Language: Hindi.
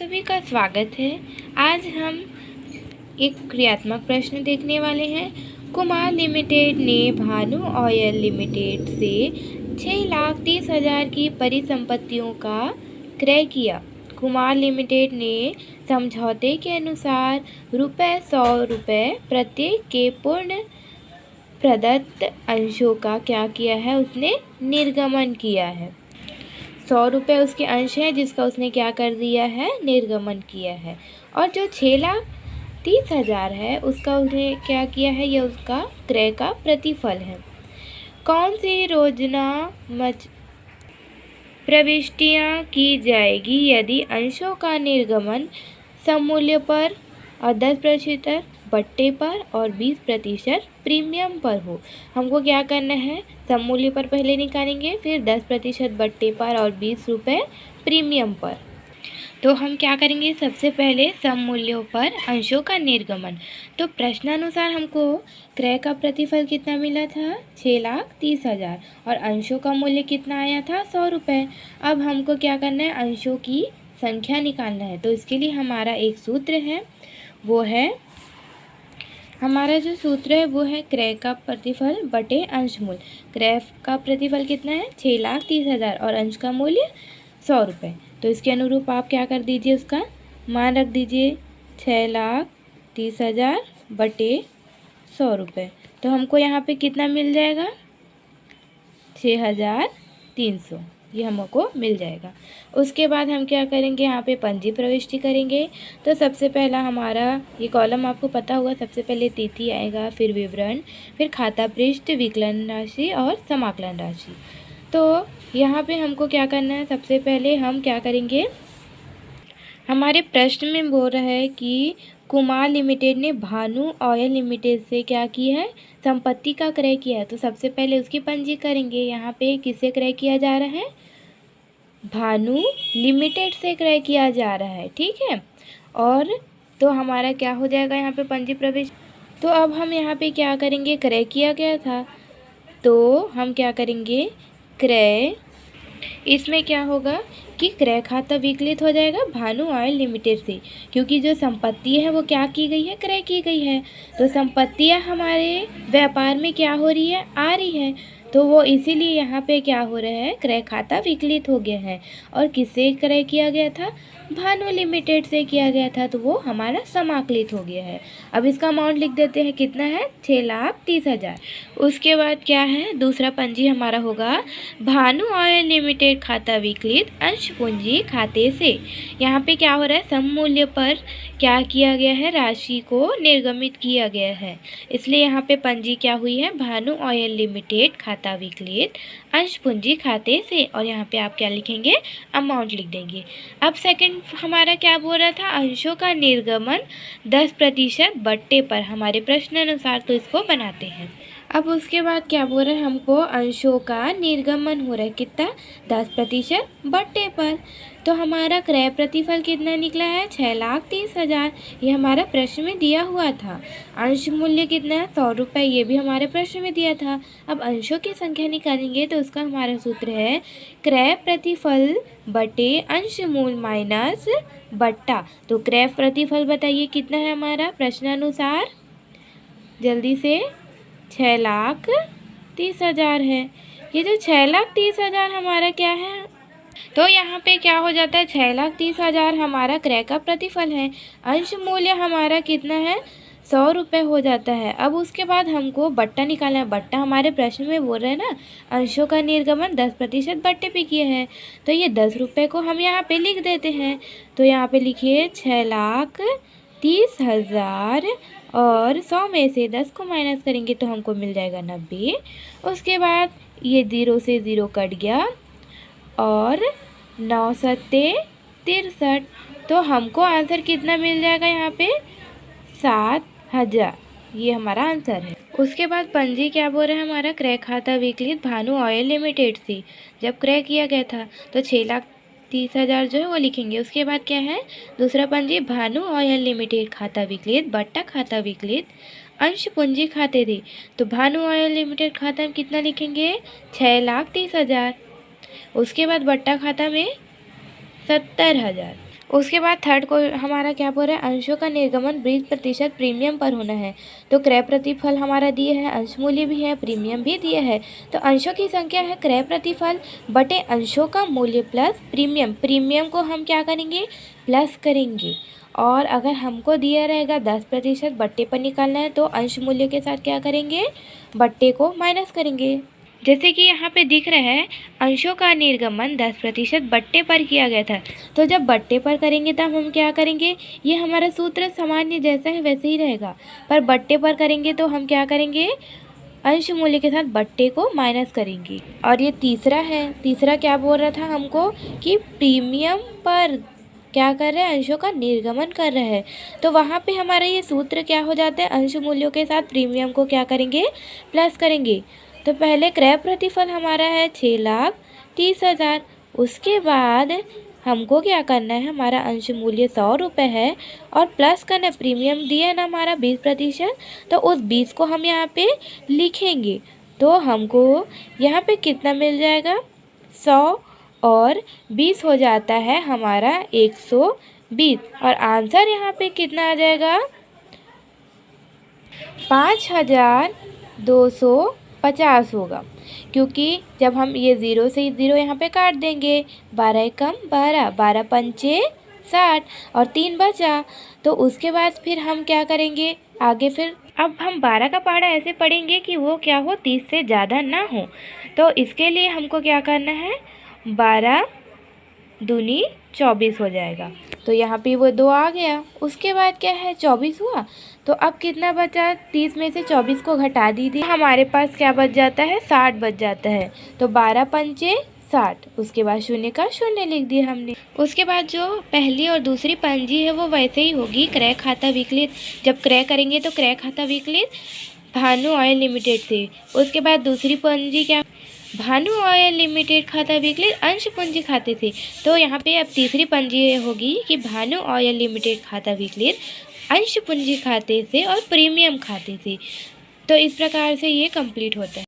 सभी का स्वागत है। आज हम एक क्रियात्मक प्रश्न देखने वाले हैं। कुमार लिमिटेड ने भानु ऑयल लिमिटेड से 6,30,000 की परिसंपत्तियों का क्रय किया। कुमार लिमिटेड ने समझौते के अनुसार ₹100 प्रत्येक के पूर्ण प्रदत्त अंशों का क्या किया है, उसने निर्गमन किया है। ₹100 उसके अंश हैं जिसका उसने क्या कर दिया है, निर्गमन किया है। और जो 6,30,000 है उसका उसने क्या किया है, यह उसका क्रय का प्रतिफल है। कौन सी रोजना प्रविष्टियां की जाएगी यदि अंशों का निर्गमन सममूल्य पर और 10% बट्टे पर और 20% प्रीमियम पर हो। हमको क्या करना है, सममूल्य पर पहले निकालेंगे, फिर 10% बट्टे पर और 20 रुपये प्रीमियम पर। तो हम क्या करेंगे, सबसे पहले सममूल्यों पर अंशों का निर्गमन। तो प्रश्नानुसार हमको क्रय का प्रतिफल कितना मिला था, 6,30,000 और अंशों का मूल्य कितना आया था, ₹100। अब हमको क्या करना है, अंशों की संख्या निकालना है। तो इसके लिए हमारा एक सूत्र है, वो है हमारा जो सूत्र है वो है क्रय का प्रतिफल बटे अंश मूल्य। क्रय का प्रतिफल कितना है, 6,30,000 और अंश का मूल्य ₹100। तो इसके अनुरूप आप क्या कर दीजिए, उसका मान रख दीजिए 6,30,000 बटे ₹100। तो हमको यहाँ पे कितना मिल जाएगा, 6,300, ये हमको मिल जाएगा। उसके बाद हम क्या करेंगे, यहाँ पे पंजी प्रविष्टि करेंगे। तो सबसे पहला हमारा ये कॉलम आपको पता होगा, सबसे पहले तिथि आएगा, फिर विवरण, फिर खाता पृष्ठ, विकलन राशि और समाकलन राशि। तो यहाँ पे हमको क्या करना है, सबसे पहले हम क्या करेंगे, हमारे प्रश्न में बोल रहा है कि कुमार लिमिटेड ने भानु ऑयल लिमिटेड से क्या किया है, संपत्ति का क्रय किया है। तो सबसे पहले उसकी पंजी करेंगे। यहाँ पे किससे क्रय किया जा रहा है, भानु लिमिटेड से क्रय किया जा रहा है, ठीक है। और तो हमारा क्या हो जाएगा, यहाँ पे पंजी प्रवेश। तो अब हम यहाँ पे क्या करेंगे, क्रय किया गया था तो हम क्या करेंगे, क्रय, इसमें क्या होगा कि क्रय खाता विकलित हो जाएगा भानु ऑयल लिमिटेड से, क्योंकि जो संपत्ति है वो क्या की गई है, क्रय की गई है। तो संपत्तियां हमारे व्यापार में क्या हो रही है, आ रही है, तो वो इसीलिए यहाँ पे क्या हो रहा है, क्रय खाता विकलित हो गया है। और किससे क्रय किया गया था, भानु लिमिटेड से किया गया था, तो वो हमारा समाकलित हो गया है। अब इसका अमाउंट लिख देते हैं, कितना है, 6,30,000। उसके बाद क्या है, दूसरा पंजी हमारा होगा भानु ऑयल लिमिटेड खाता विकलित अंश पूंजी खाते से। यहाँ पे क्या हो रहा है, सममूल्य पर क्या किया गया है, राशि को निर्गमित किया गया है, इसलिए यहाँ पे पंजी क्या हुई है, भानु ऑयल लिमिटेड खाता विकलित अंश पूंजी खाते से। और यहाँ पे आप क्या लिखेंगे, अमाउंट लिख देंगे। अब सेकंड हमारा क्या बोल रहा था, अंशों का निर्गमन 10% बट्टे पर, हमारे प्रश्न अनुसार, तो इसको बनाते हैं। अब उसके बाद क्या बोल रहे हैं, हमको अंशों का निर्गमन हो रहा है कितना, 10% बट्टे पर। तो हमारा क्रय प्रतिफल कितना निकला है, 6,30,000, ये हमारा प्रश्न में दिया हुआ था। अंश मूल्य कितना है, ₹100, ये भी हमारे प्रश्न में दिया था। अब अंशों की संख्या निकालेंगे तो उसका हमारा सूत्र है क्रय प्रतिफल बटे अंश मूल माइनस बट्टा। तो क्रय प्रतिफल बताइए कितना है हमारा प्रश्नानुसार, जल्दी से, 6,30,000 है। ये जो 6,30,000 हमारा क्या है, तो यहाँ पे क्या हो जाता है, 6,30,000 हमारा क्रय का प्रतिफल है। अंश मूल्य हमारा कितना है, ₹100 हो जाता है। अब उसके बाद हमको बट्टा निकालना है। बट्टा हमारे प्रश्न में बोल रहे हैं ना, अंशों का निर्गमन 10% बट्टे पे किया है, तो ये ₹10 को हम यहाँ पे लिख देते हैं। तो यहाँ पे लिखिए 6,30,000 और 100 में से 10 को माइनस करेंगे तो हमको मिल जाएगा 90। उसके बाद ये 0 से 0 कट गया और 9 सत्ते 63, तो हमको आंसर कितना मिल जाएगा, यहाँ पे 7,000, ये हमारा आंसर है। उसके बाद पंजी क्या बोल रहे हैं, हमारा क्रय खाता विकलित भानु ऑयल लिमिटेड से जब क्रय किया गया था, तो 6,30,000 जो है वो लिखेंगे। उसके बाद क्या है, दूसरा पंजी भानु ऑयल लिमिटेड खाता विकलित बट्टा खाता विकलित अंश पूंजी खाते थे। तो भानु ऑयल लिमिटेड खाता में कितना लिखेंगे, 6,30,000। उसके बाद बट्टा खाता में 70,000। उसके बाद थर्ड को हमारा क्या बोल रहा है, अंशों का निर्गमन 20% प्रीमियम पर होना है। तो क्रय प्रतिफल हमारा दिए है, अंश मूल्य भी है, प्रीमियम भी दिया है। तो अंशों की संख्या है क्रय प्रतिफल बटे अंशों का मूल्य प्लस प्रीमियम। प्रीमियम को हम क्या करेंगे, प्लस करेंगे। और अगर हमको दिया रहेगा 10% बट्टे पर निकालना है तो अंश मूल्य के साथ क्या करेंगे, बट्टे को माइनस करेंगे। जैसे कि यहाँ पे दिख रहा है अंशों का निर्गमन 10% बट्टे पर किया गया था। तो जब बट्टे पर करेंगे तब हम क्या करेंगे, ये हमारा सूत्र सामान्य जैसा है वैसे ही रहेगा, पर बट्टे पर करेंगे तो हम क्या करेंगे, अंश मूल्य के साथ बट्टे को माइनस करेंगे। और ये तीसरा है, तीसरा क्या बोल रहा था हमको कि प्रीमियम पर क्या कर रहे हैं, अंशों का निर्गमन कर रहे हैं। तो वहाँ पे हमारा ये सूत्र क्या हो जाता है, अंश मूल्यों के साथ प्रीमियम को क्या करेंगे, प्लस करेंगे। तो पहले क्रय प्रतिफल हमारा है 6,30,000। उसके बाद हमको क्या करना है, हमारा अंश मूल्य 100 रुपये है और प्लस करना, प्रीमियम दिया है ना हमारा 20%, तो उस 20 को हम यहाँ पे लिखेंगे। तो हमको यहाँ पे कितना मिल जाएगा, 100 और 20 हो जाता है हमारा 120। और आंसर यहाँ पे कितना आ जाएगा, 5,250 होगा। क्योंकि जब हम ये 0 से 0 यहाँ पे काट देंगे, 12 कम 12, 12 पंचे 60 और 3 बचा। तो उसके बाद फिर हम क्या करेंगे आगे, फिर अब हम 12 का पहाड़ा ऐसे पढ़ेंगे कि वो क्या हो, 30 से ज़्यादा ना हो। तो इसके लिए हमको क्या करना है, 12 दूनी 24 हो जाएगा। तो यहाँ पे वो 2 आ गया। उसके बाद क्या है, 24 हुआ। तो अब कितना बचा, 30 में से 24 को घटा दीजिए, हमारे पास क्या बच जाता है, 60 बच जाता है। तो 12 पंचे 60, उसके बाद शून्य का शून्य लिख दिया हमने। उसके बाद जो पहली और दूसरी पंजी है वो वैसे ही होगी, क्रय खाता विकलित। जब क्रय करेंगे तो क्रय खाता विकलित भानु ऑयल लिमिटेड से। उसके बाद दूसरी पंजी क्या, भानु ऑयल लिमिटेड खाता विकलित अंश पूंजी खाते से। तो यहाँ पे अब तीसरी पंजी होगी कि भानु ऑयल लिमिटेड खाता विकलित अंश पूंजी खाते से और प्रीमियम खाते से। तो इस प्रकार से ये कंप्लीट होता है।